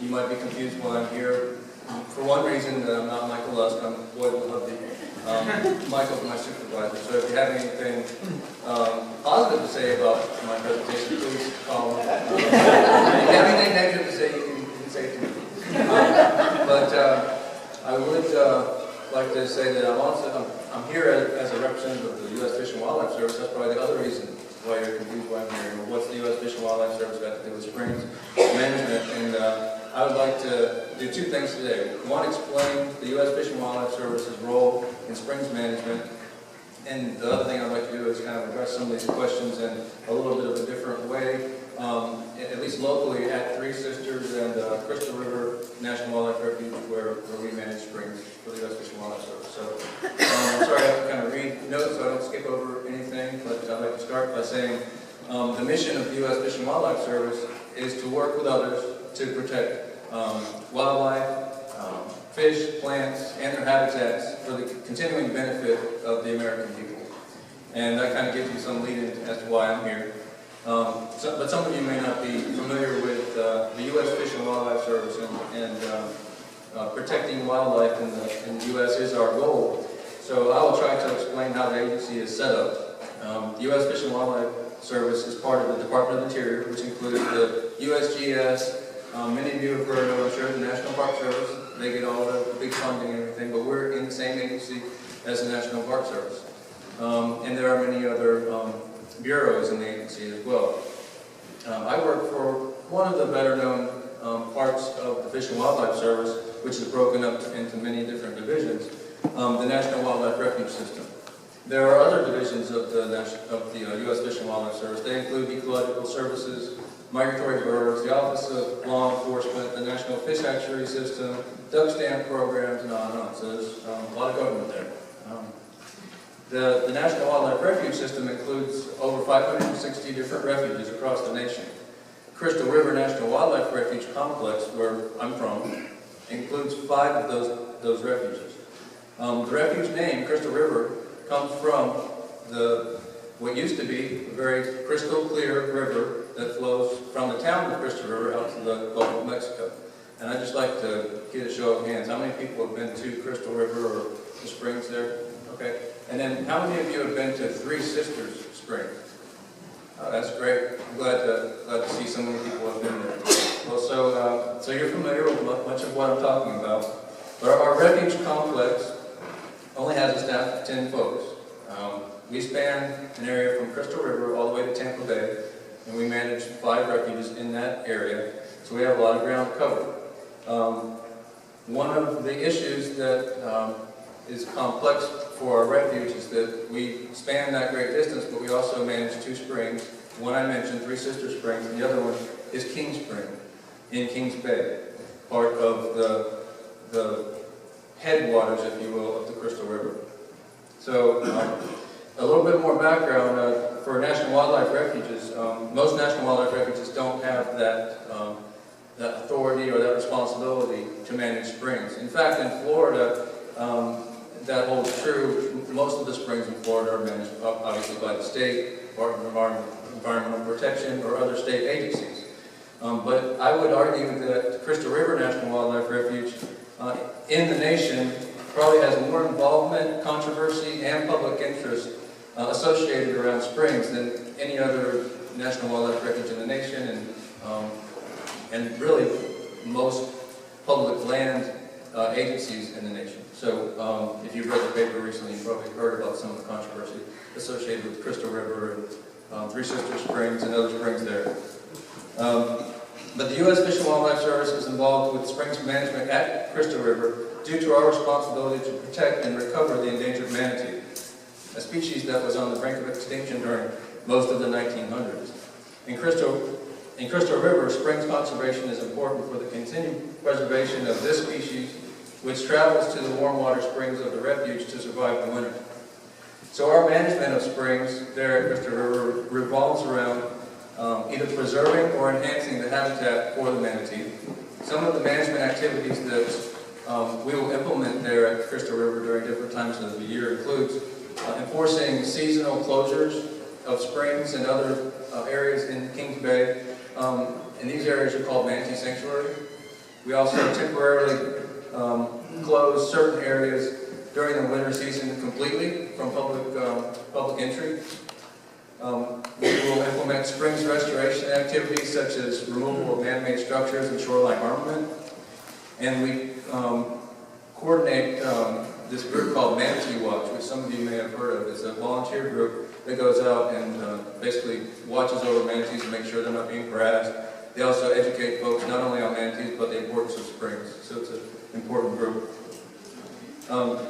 you might be confused why I'm here. For one reason, I'm not Michael Lusk, I'm Blihovde. Michael's my supervisor, so if you have anything positive to say about my presentation, please call me. If you have anything negative to say, you can say it to me. But I would like to say that I'm here as a representative of the U.S. Fish and Wildlife Service. That's probably the other reason why you're confused why I'm here. What's the U.S. Fish and Wildlife Service got to do with springs management? And I would like to do two things today. One, explain the U.S. Fish and Wildlife Service's role in springs management. And the other thing I'd like to do is kind of address some of these questions in a little bit of a different way, at least locally at Three Sisters and Crystal River National Wildlife Refuge, where we manage springs for the U.S. Fish and Wildlife Service. So I'm sorry I have to kind of read notes so I don't skip over anything, but I'd like to start by saying the mission of the U.S. Fish and Wildlife Service is to work with others to protect wildlife, fish, plants, and their habitats for the continuing benefit of the American people. And that kind of gives you some lead-in as to why I'm here. But some of you may not be familiar with the U.S. Fish and Wildlife Service, and protecting wildlife in the U.S. is our goal. So I will try to explain how the agency is set up. The U.S. Fish and Wildlife Service is part of the Department of the Interior, which includes the USGS. Many of you have heard of, I'm sure, the National Park Service. They get all the big funding and everything, but we're in the same agency as the National Park Service. And there are many other bureaus in the agency as well. I work for one of the better-known parts of the Fish and Wildlife Service, which is broken up into many different divisions, the National Wildlife Refuge System. There are other divisions of the U.S. Fish and Wildlife Service. They include ecological services, migratory birds, the Office of Law Enforcement, the National Fish Hatchery System, duck stand programs, and on and on. So there's a lot of government there. The National Wildlife Refuge System includes over 560 different refuges across the nation. Crystal River National Wildlife Refuge Complex, where I'm from, includes 5 of those refuges. The refuge name, Crystal River, comes from what used to be a very crystal clear river that flows from the town of Crystal River out to the Gulf of Mexico. And I'd just like to get a show of hands. How many people have been to Crystal River or the springs there? Okay. And then how many of you have been to Three Sisters Spring? Oh, that's great. I'm glad to see so many people have been there. Well, so you're familiar with much of what I'm talking about. But our refuge complex only has a staff of 10 folks. We span an area from Crystal River all the way to Tampa Bay, and we manage 5 refuges in that area, so we have a lot of ground to cover. One of the issues that is complex for our refuge is that we span that great distance, but we also manage 2 springs. One I mentioned, Three Sisters Springs, and the other one is King Spring in Kings Bay, part of the headwaters, if you will, of the Crystal River. So a little bit more background for National Wildlife Refuges. Most National Wildlife Refuges don't have that authority or that responsibility to manage springs. In fact, in Florida, that holds true. Most of the springs in Florida are managed obviously by the state, Department of Environmental Protection, or other state agencies. But I would argue that Crystal River National Wildlife Refuge in the nation probably has more involvement, controversy, and public interest associated around springs than any other National Wildlife Refuge in the nation, and really most public land agencies in the nation. So if you've read the paper recently, you've probably heard about some of the controversy associated with Crystal River and Three Sisters Springs and other springs there. But the U.S. Fish and Wildlife Service is involved with springs management at Crystal River due to our responsibility to protect and recover the endangered manatee, a species that was on the brink of extinction during most of the 1900s. In Crystal River, springs conservation is important for the continued preservation of this species, which travels to the warm water springs of the refuge to survive the winter. So our management of springs there at Crystal River revolves around either preserving or enhancing the habitat for the manatee. Some of the management activities that we will implement there at Crystal River during different times of the year includes enforcing seasonal closures of springs and other areas in Kings Bay. And these areas are called manatee sanctuary. We also temporarily close certain areas during the winter season completely from public entry. We will implement springs restoration activities such as removal of man-made structures and shoreline armament. And we coordinate this group called Manatee Watch, which some of you may have heard of. It's a volunteer group that goes out and basically watches over manatees to make sure they're not being harassed. They also educate folks not only on manatees, but the importance of springs. So it's an important group.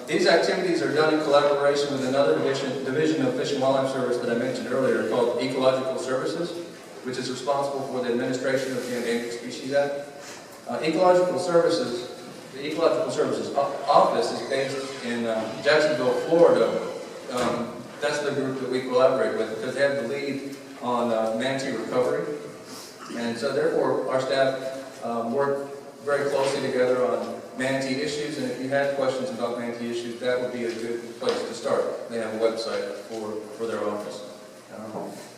These activities are done in collaboration with another division of Fish and Wildlife Service that I mentioned earlier, called Ecological Services, which is responsible for the administration of the Endangered Species Act. The Ecological Services office is based in Jacksonville, Florida. That's the group that we collaborate with because they have the lead on manatee recovery. And so therefore, our staff work very closely together on manatee issues, and if you had questions about manatee issues, that would be a good place to start. They have a website for their office.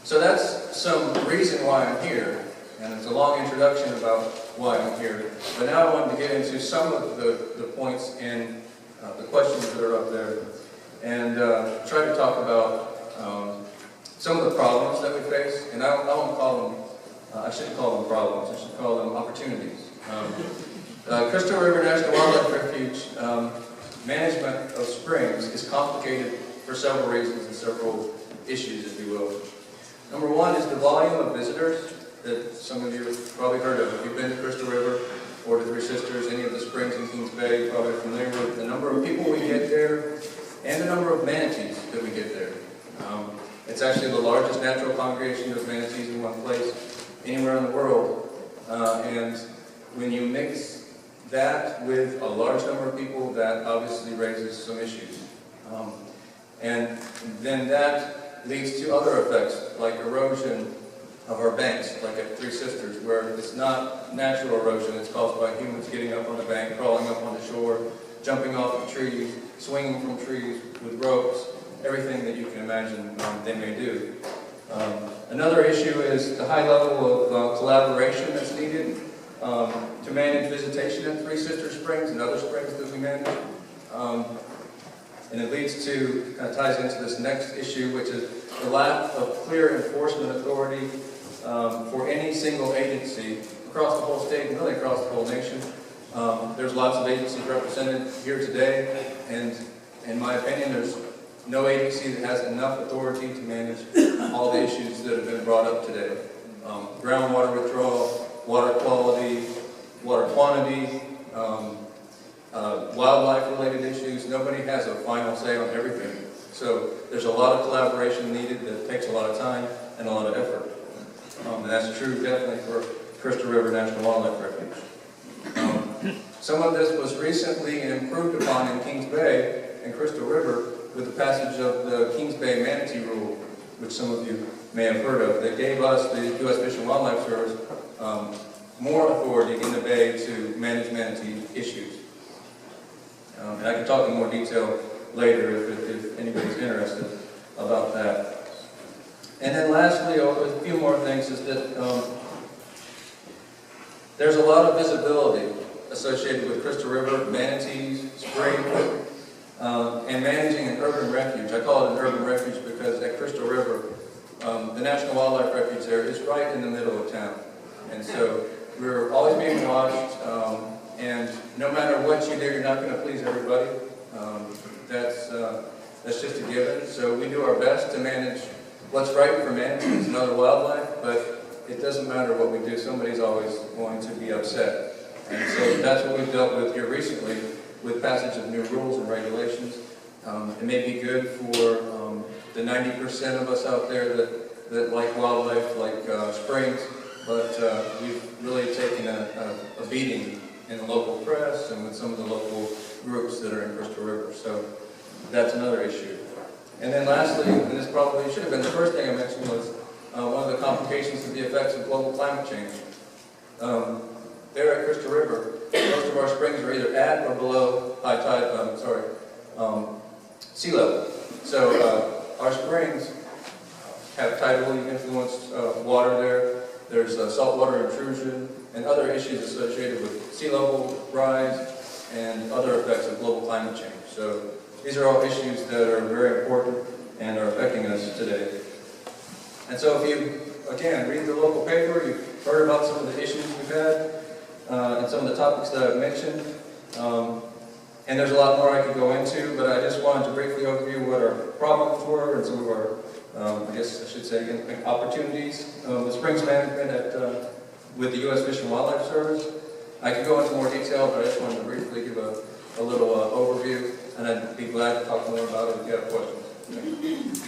So that's some reason why I'm here, and it's a long introduction about why I'm here. But now I wanted to get into some of the points in the questions that are up there, and try to talk about some of the problems that we face, and I won't call them, I shouldn't call them problems, I should call them opportunities. Crystal River National Wildlife Refuge management of springs is complicated for several reasons and several issues, if you will. Number one is the volume of visitors that some of you have probably heard of. If you've been to Crystal River or to Three Sisters, any of the springs in Kings Bay, you're probably familiar with the number of people we get there and the number of manatees that we get there. It's actually the largest natural congregation of manatees in one place anywhere in the world. And when you mix that with a large number of people, that obviously raises some issues. And then that leads to other effects, like erosion of our banks, like at Three Sisters, where it's not natural erosion, it's caused by humans getting up on the bank, crawling up on the shore, jumping off of trees, swinging from trees with ropes, everything that you can imagine they may do. Another issue is the high level of collaboration that's needed to manage visitation at Three Sisters Springs and other springs that we manage. And it leads to, kind of ties into this next issue, which is the lack of clear enforcement authority for any single agency across the whole state and really across the whole nation. There's lots of agencies represented here today, and in my opinion, there's no agency that has enough authority to manage all the issues that have been brought up today. Groundwater withdrawal, water quality, water quantity, wildlife-related issues. Nobody has a final say on everything. So there's a lot of collaboration needed that takes a lot of time and a lot of effort. And that's true definitely for Crystal River National Wildlife Refuge. Some of this was recently improved upon in Kings Bay and Crystal River with the passage of the Kings Bay Manatee Rule, which some of you may have heard of. That gave us, the U.S. Fish and Wildlife Service, more authority in the Bay to manage manatee issues. And I can talk in more detail later if anybody's interested about that. And then lastly, a few more things is that there's a lot of visibility associated with Crystal River, manatees, spring, and managing an urban refuge. I call it an urban refuge because at Crystal River, the National Wildlife Refuge there is right in the middle of town. And so we're always being watched, and no matter what you do, you're not going to please everybody. That's just a given. So we do our best to manage what's right for manatees and other wildlife, but it doesn't matter what we do. Somebody's always going to be upset. And so that's what we've dealt with here recently with passage of new rules and regulations. It may be good for the 90% of us out there that like wildlife, like springs, but we've really taken a beating in the local press and with some of the local groups that are in Crystal River. So that's another issue. And then lastly, and this probably should have been the first thing I mentioned, was one of the complications of the effects of global climate change. There at Crystal River, most of our springs are either at or below high tide, sea level. So our springs have tidally influenced water there. There's saltwater intrusion and other issues associated with sea level rise and other effects of global climate change. So these are all issues that are very important and are affecting us today. And so if you, again, read the local paper, you've heard about some of the issues we've had and some of the topics that I've mentioned. And there's a lot more I could go into, but I just wanted to briefly overview what our problems were and some of our, I guess I should say, opportunities with springs management with the U.S. Fish and Wildlife Service. I could go into more detail, but I just wanted to briefly give a little overview, and I'd be glad to talk more about it if you have questions. Thank you.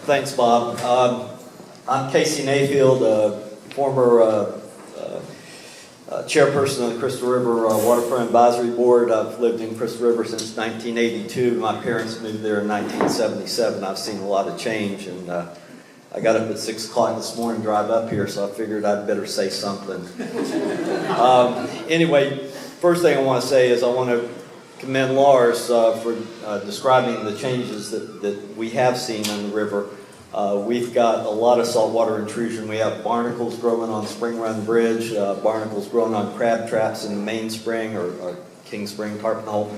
Thanks, Bob. I'm Casey Nayfield, former chairperson of the Crystal River Waterfront Advisory Board. I've lived in Crystal River since 1982. My parents moved there in 1977. I've seen a lot of change, and I got up at 6 o'clock this morning to drive up here, so I figured I'd better say something. Anyway, first thing I want to say is I want to commend Lars for describing the changes that we have seen on the river. We've got a lot of saltwater intrusion. We have barnacles growing on Spring Run Bridge, barnacles growing on crab traps in the main spring or King Spring Tarpon Hole.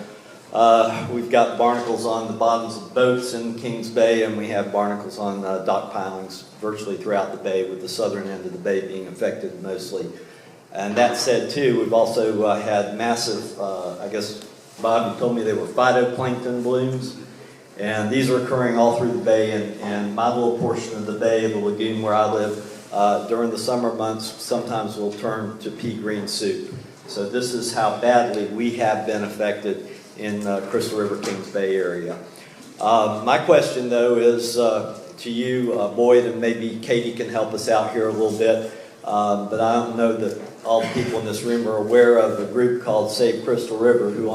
We've got barnacles on the bottoms of boats in Kings Bay, and we have barnacles on dock pilings virtually throughout the bay, with the southern end of the bay being affected mostly. And that said, too, we've also had massive, I guess Bob, you told me they were phytoplankton blooms. And these are occurring all through the bay, and my little portion of the bay, the lagoon where I live, during the summer months, sometimes will turn to pea green soup. So this is how badly we have been affected in Crystal River, Kings Bay area. My question, though, is to you, Boyd, and maybe Katie can help us out here a little bit, but I don't know that all the people in this room are aware of a group called Save Crystal River, who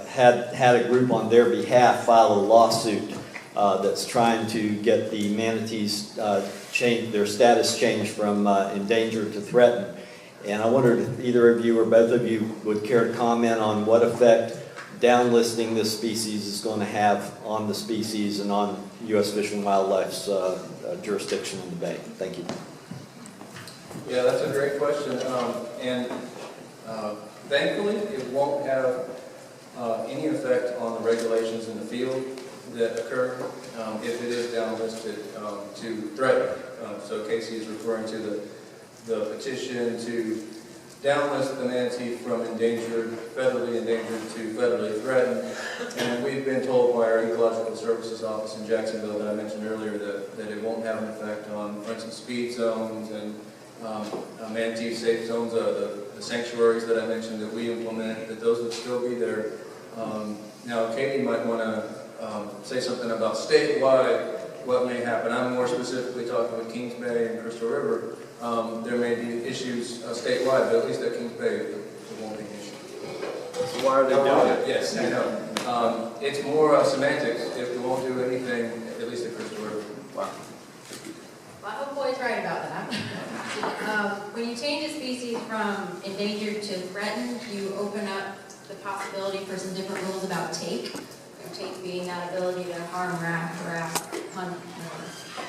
had a group on their behalf file a lawsuit that's trying to get the manatees their status changed from endangered to threatened. And I wondered if either of you or both of you would care to comment on what effect downlisting this species is going to have on the species and on U.S. Fish and Wildlife's jurisdiction in the bay. Thank you. Yeah, that's a great question. Thankfully, it won't have any effect on the regulations in the field that occur if it is downlisted to threaten. So Casey is referring to the petition to downlist the manatee from federally endangered to federally threatened. And we've been told by our Ecological Services Office in Jacksonville that I mentioned earlier that it won't have an effect on, for instance, speed zones and manatee safe zones, the sanctuaries that I mentioned that we implement, that those would still be there. Now, Katie might want to say something about statewide what may happen. I'm more specifically talking with Kings Bay and Crystal River. There may be issues statewide, but at least at Kings Bay, it won't be an issue. So why are they doing it? Yes, I know. It's more semantics. If we won't do anything, at least at Crystal River. Wow. Well, I hope Boyd's right about that. When you change a species from endangered to threatened, you open up the possibility for some different rules about take. Take being that ability to harm, harass, hunt.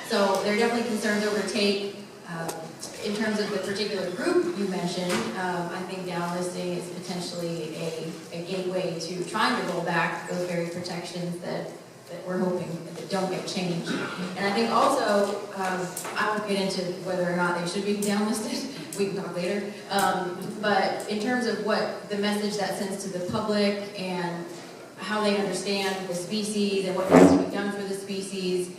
So there are definitely concerns over take. In terms of the particular group you mentioned, I think downlisting is potentially a gateway to trying to roll back those very protections that we're hoping that don't get changed. And I think also, I won't get into whether or not they should be downlisted, we can talk later, but in terms of what the message that sends to the public and how they understand the species and what needs to be done for the species.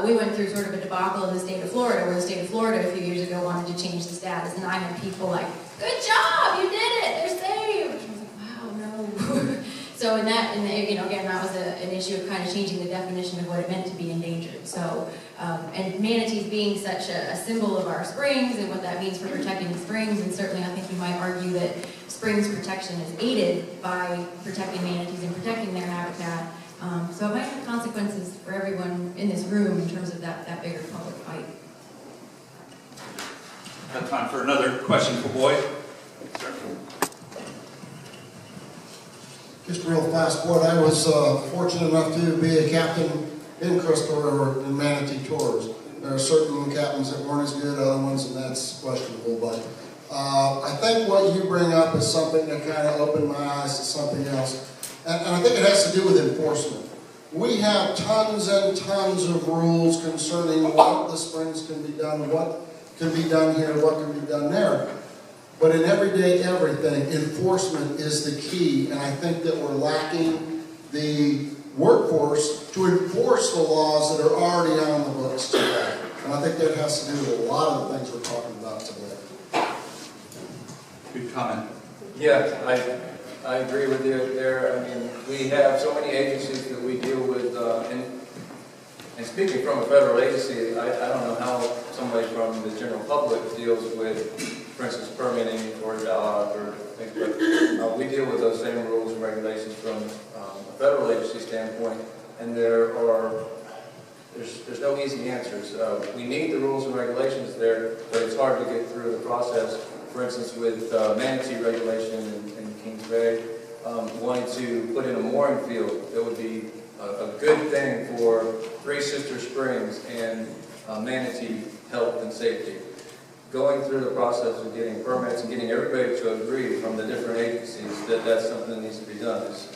We went through sort of a debacle in the state of Florida, where the state of Florida a few years ago wanted to change the status, and I had people like, "Good job, you did it, they're saved." I was like, "Wow, no." So in that, again, that was an issue of kind of changing the definition of what it meant to be endangered. So, and manatees being such a symbol of our springs and what that means for protecting the springs, and certainly I think you might argue that springs protection is aided by protecting manatees and protecting their habitat. So it might have consequences for everyone in this room in terms of that bigger public fight. Have time for another question for Boyd. Just real fast, Boyd, I was fortunate enough to be a captain in Crystal River in Manatee Tours. There are certain captains that weren't as good, other ones, and that's questionable, but I think what you bring up is something that kind of opened my eyes to something else, and I think it has to do with enforcement. We have tons and tons of rules concerning what the springs can be done, what can be done here, what can be done there. But in everyday everything, enforcement is the key, and I think that we're lacking the workforce to enforce the laws that are already on the books today. And I think that has to do with a lot of the things we're talking about today. Good comment. Yeah, I agree with you there. I mean, we have so many agencies that we deal with, and speaking from a federal agency, I don't know how somebody from the general public deals with, for instance, permitting or dock or things, but we deal with those same rules and regulations from a federal agency standpoint, and there's no easy answers. We need the rules and regulations there, but it's hard to get through the process. For instance, with manatee regulation in Kings Bay, wanting to put in a mooring field, that would be a good thing for Three Sister Springs and manatee health and safety. Going through the process of getting permits and getting everybody to agree from the different agencies that that's something that needs to be done is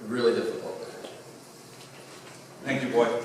really difficult. Thank you, Boyd.